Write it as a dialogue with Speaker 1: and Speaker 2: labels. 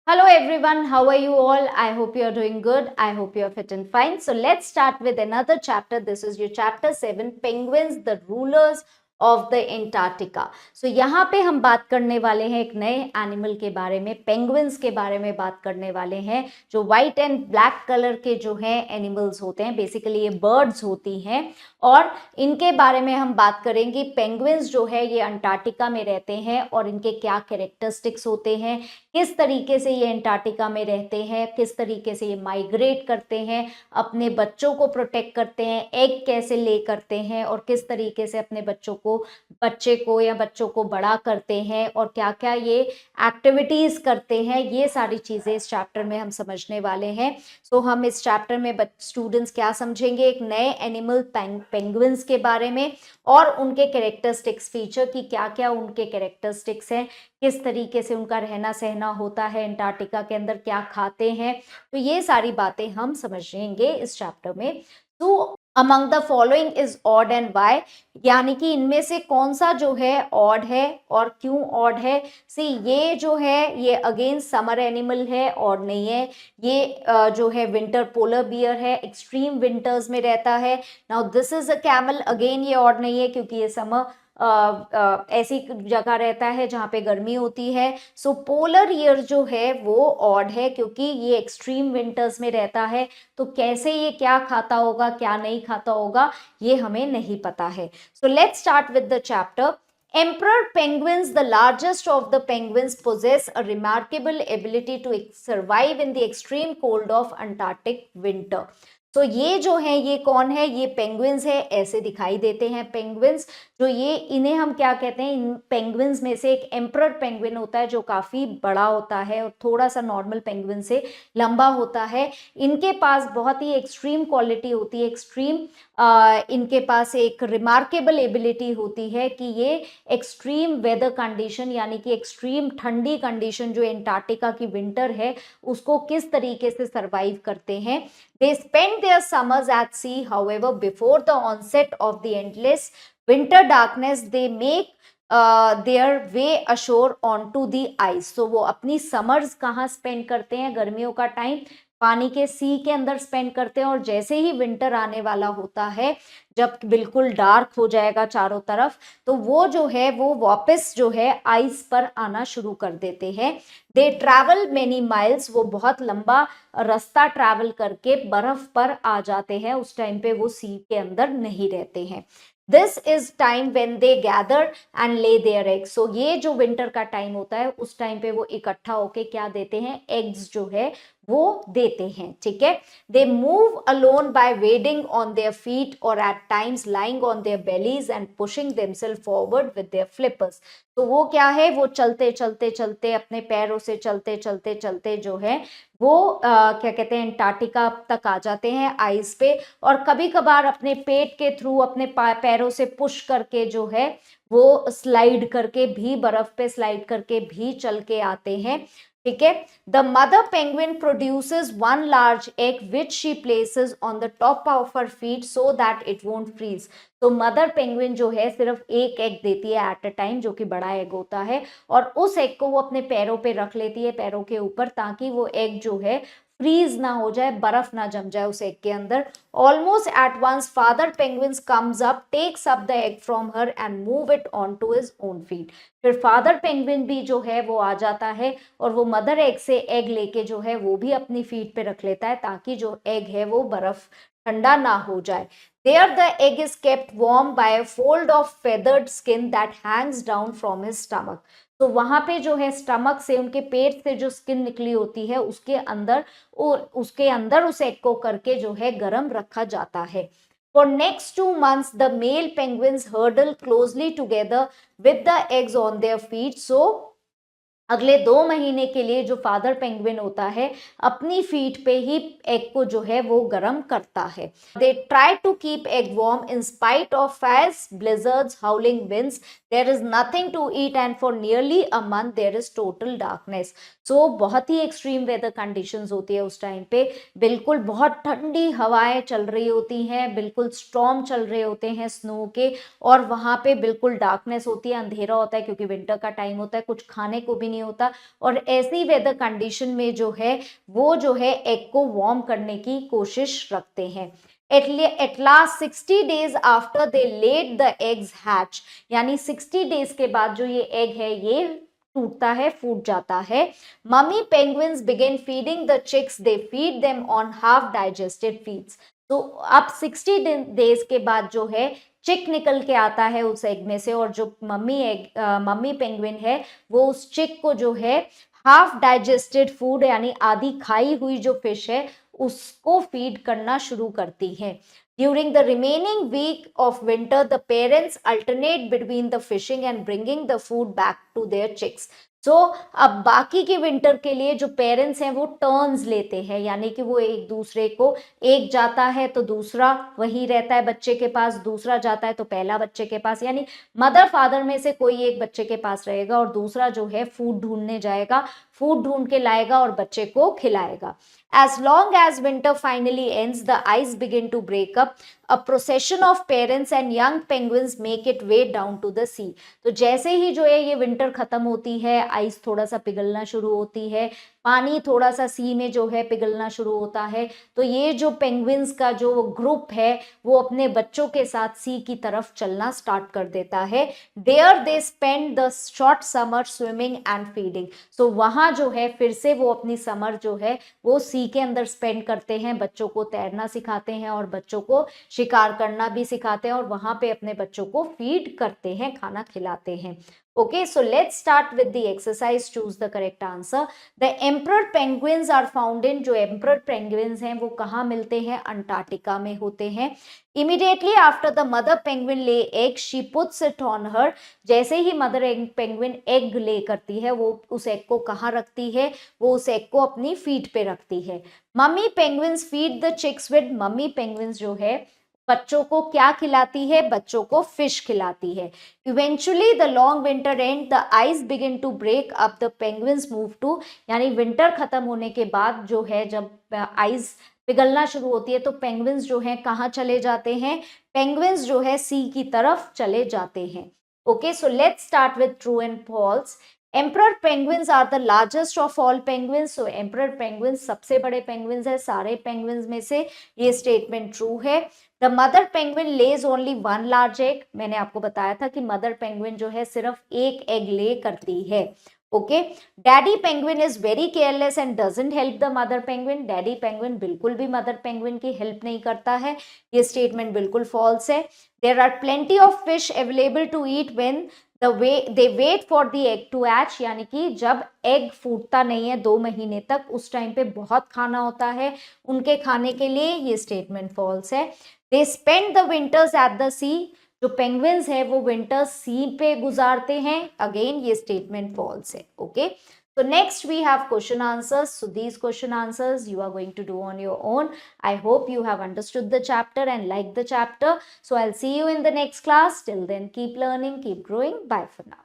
Speaker 1: Hello everyone, how are you all? I hope you are doing good. I hope you are fit and fine. So let's start with another chapter. This is your chapter 7, Penguins, the Rulers of the Antarctica. So यहाँ पे हम बात करने वाले हैं एक नए animal के बारे में, पेंगुइन्स के बारे में बात करने वाले हैं, जो व्हाइट एंड ब्लैक कलर के जो है एनिमल्स होते हैं. बेसिकली ये बर्ड्स होती हैं और इनके बारे में हम बात करेंगे. पेंगुइन्स जो है ये अंटार्कटिका में रहते हैं और इनके क्या कैरेक्टरिस्टिक्स होते हैं, किस तरीके से ये अंटार्कटिका में रहते हैं, किस तरीके से ये माइग्रेट करते हैं, अपने बच्चों को प्रोटेक्ट करते हैं, एग कैसे ले करते हैं और किस तरीके से अपने बच्चे को या बच्चों को बड़ा करते हैं और क्या क्या ये एक्टिविटीज करते हैं. ये सारी चीजें इस चैप्टर में हम समझने वाले हैं. सो हम इस चैप्टर में स्टूडेंट्स क्या समझेंगे, एक नए एनिमल पेंगुइन्स के बारे में और उनके कैरेक्टरिस्टिक्स फीचर की क्या क्या उनके कैरेक्टरिस्टिक्स हैं, किस तरीके से उनका रहना सहना होता है अंटार्कटिका के अंदर, क्या खाते हैं. तो ये सारी बातें हम समझेंगे इस चैप्टर में. तो among the following is odd and why, यानी कि इनमें से कौन सा जो है ऑड है और क्यों ऑड है. सी ये जो है ये अगेन समर एनिमल है, ऑड नहीं है. ये जो है विंटर पोलर बियर है, एक्सट्रीम विंटर्स में रहता है. Now this is a camel, again ये ऑड नहीं है क्योंकि ये समर ऐसी जगह रहता है जहाँ पे गर्मी होती है. सो पोलर ईयर जो है वो ऑड है क्योंकि ये एक्सट्रीम विंटर्स में रहता है. तो कैसे ये क्या खाता होगा क्या नहीं खाता होगा ये हमें नहीं पता है. सो let's start with the chapter. Emperor penguins, the largest of the penguins, possess a remarkable ability to survive in the extreme cold of Antarctic winter. तो ये जो है ये कौन है, ये पेंगुइन्स है, ऐसे दिखाई देते हैं पेंगुइन्स. जो ये इन्हें हम क्या कहते हैं, इन पेंगुइन्स में से एक एम्परर पेंगुइन होता है जो काफी बड़ा होता है और थोड़ा सा नॉर्मल पेंगुइन से लंबा होता है. इनके पास बहुत ही एक्सट्रीम क्वालिटी होती है, एक्सट्रीम इनके पास एक रिमार्केबल एबिलिटी होती है कि ये एक्सट्रीम वेदर कंडीशन यानी कि एक्सट्रीम ठंडी कंडीशन जो एंटार्क्टिका की विंटर है उसको किस तरीके से सरवाइव करते हैं. They spend their summers at sea, however, before the onset of the endless winter darkness, they make their way ashore onto the ice. So वो अपनी summers कहाँ spend करते हैं, गर्मियों का टाइम पानी के सी के अंदर स्पेंड करते हैं और जैसे ही विंटर आने वाला होता है, जब बिल्कुल डार्क हो जाएगा चारों तरफ, तो वो जो है वो वापस जो है आइस पर आना शुरू कर देते हैं. दे ट्रैवल मेनी माइल्स, वो बहुत लंबा रास्ता ट्रैवल करके बर्फ पर आ जाते हैं. उस टाइम पे वो सी के अंदर नहीं रहते हैं. This is time when they gather and lay their eggs. So ये जो विंटर का टाइम होता है उस टाइम पे वो इकट्ठा होके क्या देते हैं, एग्स जो है वो देते हैं. ठीक है. They move along by waddling on their feet और at times lying on their bellies and pushing themselves forward with their flippers. तो वो क्या है, वो चलते चलते चलते अपने पैरों से चलते चलते चलते जो है वो क्या कहते हैं अंटार्कटिका तक आ जाते हैं आइस पे और कभी कभार अपने पेट के थ्रू अपने पैरों से पुश करके जो है वो स्लाइड करके भी, बर्फ पे स्लाइड करके भी चल के आते हैं. ठीक है. The mother penguin produces one large egg which she places on the top of her feet so that it won't freeze. तो मदर पेंगुइन जो है सिर्फ एक एग देती है एट अ टाइम, जो कि बड़ा एग होता है, और उस एग को वो अपने पैरों पे रख लेती है, पैरों के ऊपर, ताकि वो एग जो है फ्रीज ना हो जाए, बर्फ ना जम जाए उस एग के अंदर. Almost at once father penguins comes up, takes up the egg from her and move it on to his own feet. फिर फादर पेंगुइन भी जो है वो आ जाता है और वो मदर एग से एग लेके जो है वो भी अपनी फीट पे रख लेता है ताकि जो एग है वो बर्फ ठंडा ना हो जाए. There the egg is kept warm by a fold of feathered skin that hangs down from his stomach. तो वहां पे जो है स्टमक से, उनके पेट से जो स्किन निकली होती है उसके अंदर उस एग को करके जो है गर्म रखा जाता है. For next 2 months, the male penguins huddle closely together with the eggs on their feet. So अगले 2 महीने के लिए जो फादर पेंगुइन होता है अपनी फीट पे ही एग को जो है वो गर्म करता है. They try to keep egg warm in spite of fierce, blizzards, howling winds. There is nothing to eat and for nearly a month there is total darkness. So बहुत ही एक्सट्रीम वेदर कंडीशंस होती है उस time पे, बिल्कुल बहुत ठंडी हवाएं चल रही होती हैं, बिल्कुल स्टॉर्म चल रहे होते हैं स्नो के, और वहां पे बिल्कुल डार्कनेस होती है, अंधेरा होता है क्योंकि विंटर का टाइम होता है, कुछ खाने को भी नहीं होता, और ऐसी वेदर कंडीशन में जो है वो जो है एग को वार्म करने की कोशिश रखते हैं। At last 60 days after they let the eggs hatch, यानी 60 days के बाद जो ये एग है ये टूटता है, फूट जाता है। Mummy penguins begin feeding the chicks, they feed them on half digested feeds. तो अब 60 days के बाद जो है चिक निकल के आता है उस एग में से, और जो मम्मी पेंगुइन है वो उस चिक को जो है हाफ डाइजेस्टेड फूड यानी आधी खाई हुई जो फिश है उसको फीड करना शुरू करती है। During the remaining week of winter the parents alternate between the fishing and bringing the food back to their chicks. So अब बाकी के विंटर के लिए जो पेरेंट्स हैं वो टर्न्स लेते हैं, यानी कि वो एक दूसरे को, एक जाता है तो दूसरा वही रहता है बच्चे के पास, दूसरा जाता है तो पहला बच्चे के पास, यानी मदर फादर में से कोई एक बच्चे के पास रहेगा और दूसरा जो है फूड ढूंढने जाएगा, फूड ढूंढ के लाएगा और बच्चे को खिलाएगा। As long as winter finally ends, the ice begin to break up. A procession of parents and young penguins make it way down to the sea. तो जैसे ही जो है ये विंटर खत्म होती है, आइस थोड़ा सा पिघलना शुरू होती है, पानी थोड़ा सा सी में जो है पिघलना शुरू होता है, तो ये जो पेंगुइन्स का जो ग्रुप है वो अपने बच्चों के साथ सी की तरफ चलना स्टार्ट कर देता है। There they spend the short summer swimming and feeding. So वहां जो है फिर से वो अपनी समर जो है वो सी के अंदर स्पेंड करते हैं, बच्चों को तैरना सिखाते हैं और बच्चों को शिकार करना भी सिखाते हैं और वहां पे अपने बच्चों को फीड करते हैं, खाना खिलाते हैं। Okay, so let's start with the exercise. Choose the correct answer. The emperor penguins are found in, जो emperor penguins हैं वो कहाँ मिलते हैं? अंटार्कटिका में होते हैं। Immediately after the mother penguin lay egg, she puts it on her. जैसे ही mother penguin egg lay करती है वो उस egg को कहाँ रखती है? वो उस egg को अपनी feet पे रखती है। Mummy penguins feed the chicks with, mummy penguins जो है बच्चों को क्या खिलाती है? बच्चों को फिश खिलाती है। Eventually the long winter and the ice begin to break up, the penguins move to, यानी विंटर खत्म होने के बाद जो है जब आइस पिघलना शुरू होती है तो पेंगुइन्स जो है कहाँ चले जाते हैं? पेंगुइन्स जो है सी की तरफ चले जाते हैं। Okay, so let's start with true and false. Emperor penguins are the largest of all penguins. So emperor penguins सबसे बड़े पेंगुइन्स है सारे पेंगुइन्स में से, ये स्टेटमेंट ट्रू है। The mother penguin lays only one large egg, मैंने आपको बताया था कि मदर पेंगुइन जो है सिर्फ एक एग ले करती है। Okay, daddy penguin is very careless and doesn't help the mother penguin, daddy penguin बिल्कुल भी मदर पेंगुइन की हेल्प नहीं करता है, ये स्टेटमेंट बिल्कुल फॉल्स है। There are plenty of fish available to eat when they wait for the egg to hatch, यानी कि जब एग फूटता नहीं है 2 महीने तक उस टाइम पे बहुत खाना होता है उनके खाने के लिए, ये स्टेटमेंट फॉल्स है। They spend the winters at the sea, जो पेंगुइन्स है वो विंटर्स सी पे गुजारते हैं, अगेन ये स्टेटमेंट फॉल्स है। Okay, so next we have question answers. So these question answers you are going to do on your own. I hope you have understood the chapter and liked the chapter. So I'll see you in the next class. Till then, keep learning, keep growing. Bye for now.